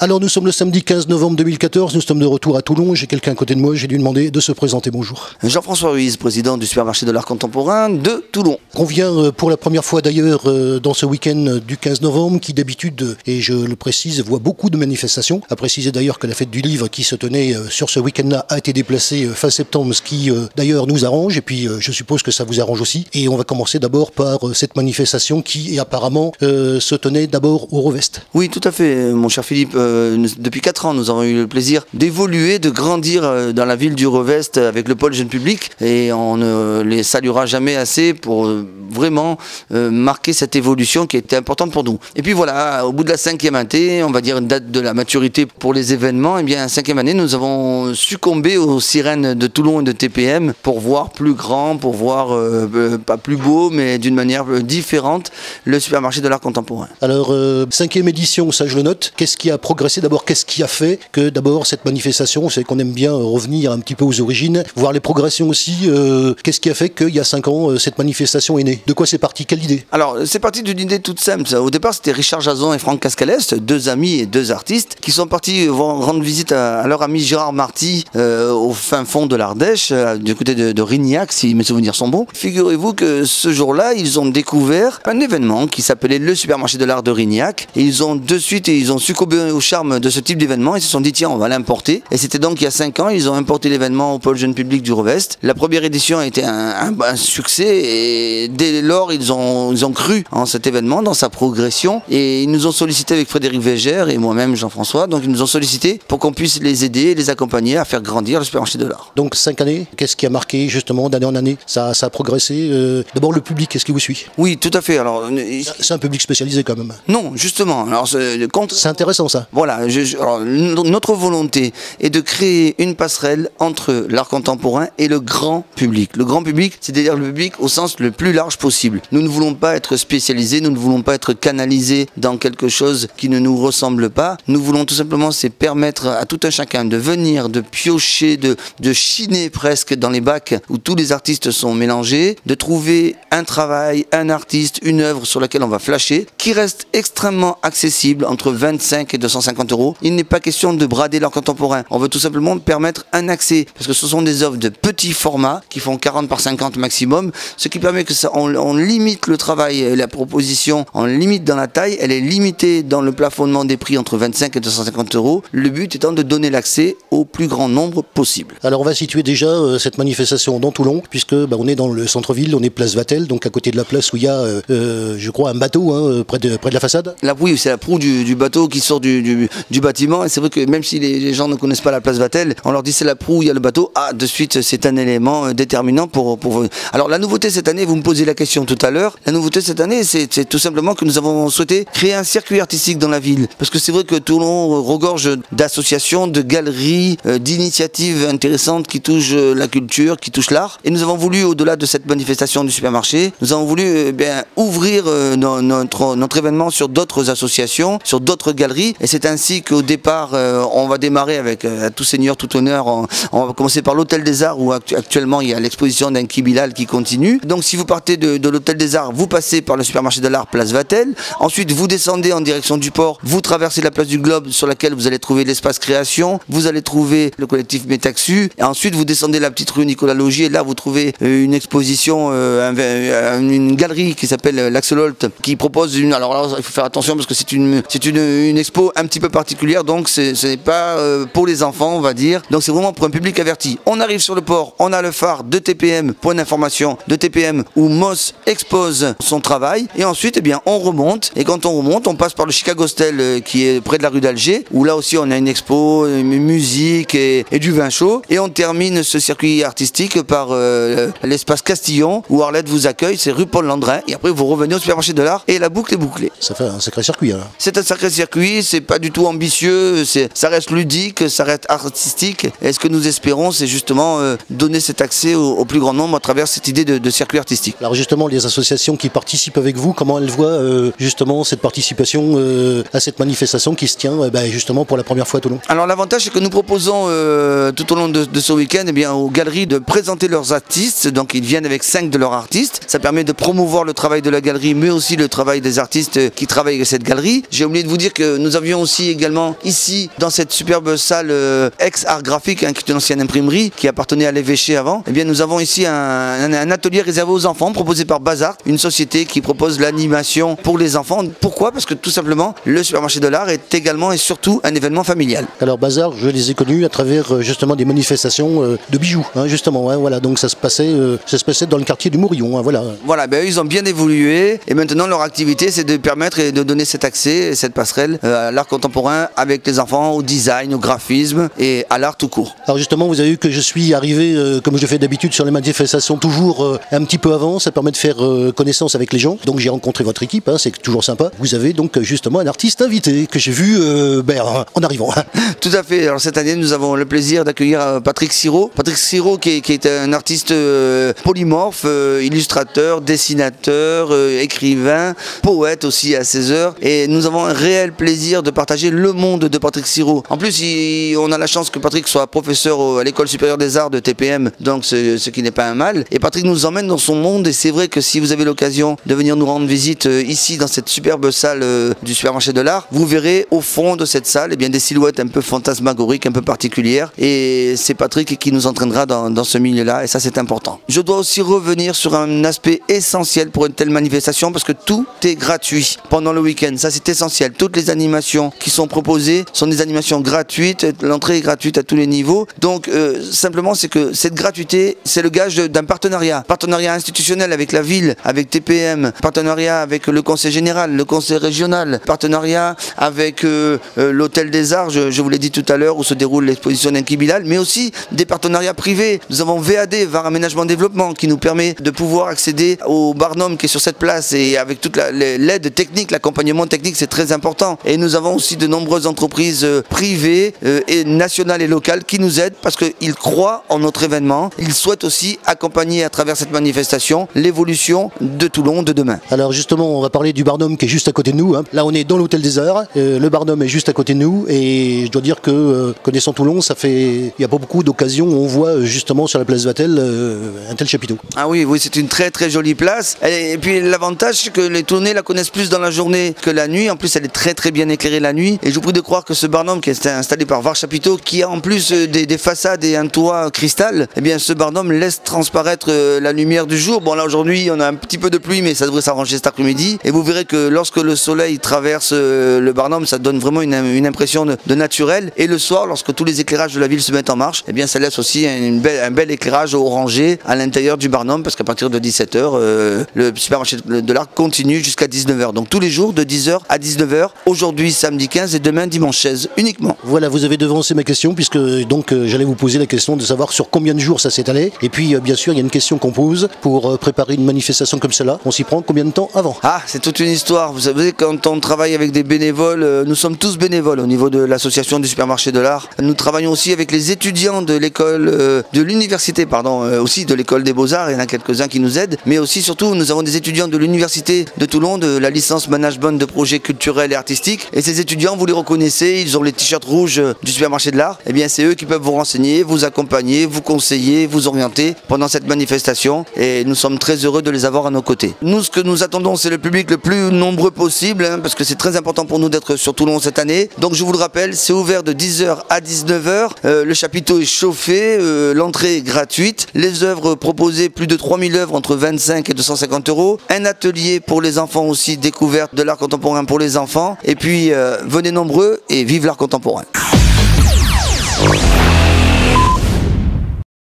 Alors nous sommes le samedi 15 novembre 2014, nous sommes de retour à Toulon. J'ai quelqu'un à côté de moi, j'ai dû demander de se présenter. Bonjour. Jean-François Ruiz, président du supermarché de l'art contemporain de Toulon. On vient pour la première fois d'ailleurs dans ce week-end du 15 novembre qui d'habitude, et je le précise, voit beaucoup de manifestations. À préciser d'ailleurs que la fête du livre qui se tenait sur ce week-end-là a été déplacée fin septembre, ce qui d'ailleurs nous arrange et puis je suppose que ça vous arrange aussi. Et on va commencer d'abord par cette manifestation qui apparemment se tenait d'abord au Revest. Oui, tout à fait, mon cher Philippe. Depuis 4 ans, nous avons eu le plaisir d'évoluer, de grandir dans la ville du Revest avec le pôle jeune public et on ne les saluera jamais assez pour vraiment marquer cette évolution qui était importante pour nous. Et puis voilà, au bout de la 5e année, on va dire une date de la maturité pour les événements, et bien 5e année, nous avons succombé aux sirènes de Toulon et de TPM pour voir plus grand, pour voir pas plus beau, mais d'une manière différente, le supermarché de l'art contemporain. Alors, 5e édition, ça je le note. Qu'est-ce qui a progressé d'abord? Qu'est-ce qui a fait que d'abord cette manifestation, c'est qu'on aime bien revenir un petit peu aux origines, voir les progressions aussi. Qu'est-ce qui a fait qu'il y a 5 ans, cette manifestation est née? De quoi c'est parti? Quelle idée? Alors, c'est parti d'une idée toute simple. Au départ, c'était Richard Jason et Franck Cascalès, 2 amis et 2 artistes, qui sont partis rendre visite à leur ami Gérard Marty au fin fond de l'Ardèche, du côté de Rignac, si mes souvenirs sont bons. Figurez-vous que ce jour-là, ils ont découvert un événement qui s'appelait le supermarché de l'art de Rignac. Et ils ont de suite, ils ont succombé au charme de ce type d'événement. Ils se sont dit, tiens, on va l'importer. Et c'était donc il y a 5 ans, ils ont importé l'événement au pôle jeune public du Revest. La première édition a été un succès et dès lors, ils ont cru en cet événement, dans sa progression. Et ils nous ont sollicité avec Frédéric Végère et moi-même, Jean-François. Donc ils nous ont sollicité pour qu'on puisse les aider, les accompagner à faire grandir le supermarché de l'art. Donc 5 années, qu'est-ce qui a marqué justement d'année en année? Ça a progressé. D'abord le public, est-ce qui vous suit? Oui, tout à fait. Alors, c'est un public spécialisé quand même. Non, justement. Alors, c'est intéressant ça. Voilà. Alors, notre volonté est de créer une passerelle entre l'art contemporain et le grand public. Le grand public, c'est-à-dire le public au sens le plus large possible. Nous ne voulons pas être spécialisés, nous ne voulons pas être canalisés dans quelque chose qui ne nous ressemble pas. Nous voulons tout simplement c'est permettre à tout un chacun de venir, de piocher, de chiner presque dans les bacs où tous les artistes sont mélangés, de trouver un travail, un artiste, une œuvre sur laquelle on va flasher, qui reste extrêmement accessible entre 25 et 250 €. Il n'est pas question de brader l'art contemporain. On veut tout simplement permettre un accès, parce que ce sont des œuvres de petit format qui font 40 par 50 maximum, ce qui permet que ça, on limite le travail et la proposition, on limite dans la taille, elle est limitée dans le plafonnement des prix entre 25 et 250 €. Le but étant de donner l'accès au plus grand nombre possible. Alors on va situer déjà cette manifestation dans Toulon, puisque on est dans le centre-ville, on est place Vatel, donc à côté de la place où il y a, je crois, un bateau près de la façade. Oui, c'est la proue du bateau qui sort du bâtiment, et c'est vrai que même si les gens ne connaissent pas la place Vatel, on leur dit c'est la proue, il y a le bateau, de suite c'est un élément déterminant pour... Alors la nouveauté cette année, vous me posez la question tout à l'heure, la nouveauté cette année c'est tout simplement que nous avons souhaité créer un circuit artistique dans la ville, parce que c'est vrai que Toulon regorge d'associations, de galeries, d'initiatives intéressantes qui touchent la culture, qui touchent l'art, et nous avons voulu, au-delà de cette manifestation du supermarché, nous avons voulu ouvrir notre événement sur d'autres associations, sur d'autres galeries, et c'est ainsi qu'au départ on va démarrer avec à tout seigneur, tout honneur, on va commencer par l'Hôtel des Arts où actuellement il y a l'exposition d'un Kibilal qui continue. Donc si vous partez de l'Hôtel des Arts, vous passez par le supermarché de l'art place Vatel, ensuite vous descendez en direction du port, vous traversez la place du Globe sur laquelle vous allez trouver l'espace création, vous allez trouver le collectif Métaxu, et ensuite vous descendez la petite rue Nicolas Logier, et là vous trouvez une exposition, une galerie qui s'appelle l'Axololt, qui propose alors là il faut faire attention parce que c'est une expo un petit peu particulière, donc ce n'est pas pour les enfants on va dire, donc c'est vraiment pour un public averti. On arrive sur le port, on a le phare de TPM, point d'information de TPM, où Moss expose son travail, et ensuite on remonte, et quand on remonte on passe par le Chicago Hostel qui est près de la rue d'Alger, où là aussi on a une expo, une musique et du vin chaud, et on termine ce circuit artistique par l'espace Castillon où Arlette vous accueille, c'est rue Paul Landrin, et après vous revenez au supermarché de l'art et la boucle est bouclée. Ça fait un sacré circuit alors. C'est un sacré circuit, c'est pas du tout ambitieux, ça reste ludique, ça reste artistique, et ce que nous espérons c'est justement donner cet accès au plus grand nombre à travers cette idée de circuit artistique. Alors justement les associations qui participent avec vous, comment elles voient justement cette participation à cette manifestation qui se tient justement pour la première fois à Toulon? Alors l'avantage c'est que nous proposons tout au long de ce week-end aux galeries de présenter leurs artistes, donc ils viennent avec 5 de leurs artistes, ça permet de promouvoir le travail de la galerie mais aussi le travail des artistes qui travaillent avec cette galerie. J'ai oublié de vous dire que nous avions aussi également ici dans cette superbe salle ex-art graphique, hein, qui est une ancienne imprimerie qui appartenait à l'évêché avant. Eh bien, nous avons ici un atelier réservé aux enfants proposé par Bazar, une société qui propose l'animation pour les enfants. Pourquoi? Parce que tout simplement, le supermarché de l'art est également et surtout un événement familial. Alors Bazar, je les ai connus à travers justement des manifestations de bijoux, hein, justement. Hein, voilà, donc ça se passait dans le quartier du Mourillon. Hein, voilà. Voilà, ben, ils ont bien évolué et maintenant leur activité, c'est de permettre et de donner cet accès, cette passerelle à l'art contemporain avec les enfants, au design, au graphisme et à l'art tout court. Alors justement, vous avez vu que je suis arrivé, comme je fais d'habitude sur les manifestations, toujours un petit peu avant. Ça permet de faire connaissance avec les gens. Donc j'ai rencontré votre équipe, hein, c'est toujours sympa. Vous avez donc justement un artiste invité que j'ai vu en arrivant. Tout à fait. Alors cette année, nous avons le plaisir d'accueillir Patrick Sirot. Patrick Sirot qui est un artiste polymorphe, illustrateur, dessinateur, écrivain, poète aussi à ses heures. Et nous avons un réel plaisir de partager le monde de Patrick Sirot. En plus, on a la chance que Patrick soit professeur à l'École supérieure des arts de TPM, donc ce qui n'est pas un mal. Et Patrick nous emmène dans son monde et c'est vrai que si vous avez l'occasion de venir nous rendre visite ici dans cette superbe salle du supermarché de l'art, vous verrez au fond de cette salle des silhouettes un peu fantasmagoriques, un peu particulières. Et c'est Patrick qui nous entraînera dans ce milieu-là et ça c'est important. Je dois aussi revenir sur un aspect essentiel pour une telle manifestation parce que tout est gratuit pendant le week-end. Ça c'est essentiel. Toutes les animations qui sont proposées sont des animations gratuites. L'entrée est gratuite à tous les niveaux. Donc simplement c'est que cette gratuité c'est le gage d'un partenariat. Partenariat institutionnel avec la ville, avec TPM, partenariat avec le conseil général, le conseil régional, partenariat avec l'hôtel des arts, je vous l'ai dit tout à l'heure, où se déroule l'exposition d'Enki Bilal, mais aussi des partenariats privés. Nous avons VAD, VAR Aménagement Développement, qui nous permet de pouvoir accéder au Barnum qui est sur cette place et avec toute l'aide technique, l'accompagnement technique, c'est très important. Et nous avons aussi de nombreuses entreprises privées et nationales et locales qui nous aident parce qu'ils croient en notre événement. Ils souhaitent aussi accompagner à travers cette manifestation l'évolution de Toulon de demain. Alors justement, on va parler du Barnum qui est juste à côté de nous. Hein. Là, on est dans l'hôtel des arts. Le Barnum est juste à côté de nous et je dois dire que connaissant Toulon, il n'y a pas beaucoup d'occasions où on voit justement sur la place Vatel un tel chapiteau. Ah oui, c'est une très très jolie place. Et puis l'avantage, c'est que les Toulonnais la connaissent plus dans la journée que la nuit. En plus, elle est très très bien éclairée la nuit. Et je vous prie de croire que ce Barnum qui est installé par VAR Chapiteau, qui a en plus des façades et un toit cristal, eh bien ce Barnum laisse transparaître la lumière du jour. Bon là aujourd'hui, on a un petit peu de pluie, mais ça devrait s'arranger cet après-midi. Et vous verrez que lorsque le soleil traverse le Barnum, ça donne vraiment une impression de naturel. Et le soir, lorsque tous les éclairages de la ville se mettent en marche, eh bien ça laisse aussi un bel éclairage orangé à l'intérieur du Barnum, parce qu'à partir de 17h, le supermarché de l'art continue jusqu'à 19h. Donc tous les jours de 10h à 19h, aujourd'hui samedi 15 et demain dimanche 16 uniquement. Voilà, vous avez devancé ma question puisque donc j'allais vous poser la question de savoir sur combien de jours ça s'étalait. Et puis bien sûr, il y a une question qu'on pose pour préparer une manifestation comme celle-là. On s'y prend combien de temps avant? Ah, c'est toute une histoire. Vous savez, quand on travaille avec des bénévoles, nous sommes tous bénévoles au niveau de l'association du supermarché de l'art. Nous travaillons aussi avec les étudiants de l'école, de l'université, aussi de l'école des Beaux-Arts. Il y en a quelques-uns qui nous aident. Mais aussi, surtout, nous avons des étudiants de l'université de Toulon, de la licence management de projets culturels et artistiques. Et ces étudiants, vous les reconnaissez, ils ont les t-shirts rouges du supermarché de l'art. Eh bien, c'est eux qui peuvent vous renseigner, vous accompagner, vous conseiller, vous orienter pendant cette manifestation. Et nous sommes très heureux de les avoir à nos côtés. Nous, ce que nous attendons, c'est le public le plus nombreux possible, hein, parce que c'est très important pour nous d'être sur Toulon cette année. Donc, je vous le rappelle, c'est ouvert de 10h à 19h. Le chapiteau est chauffé, l'entrée est gratuite. Les œuvres proposées, plus de 3000 œuvres entre 25 et 250 €. Un atelier pour les enfants aussi, découverte de l'art contemporain pour les enfants. Et puis, venez nombreux et vive l'art contemporain.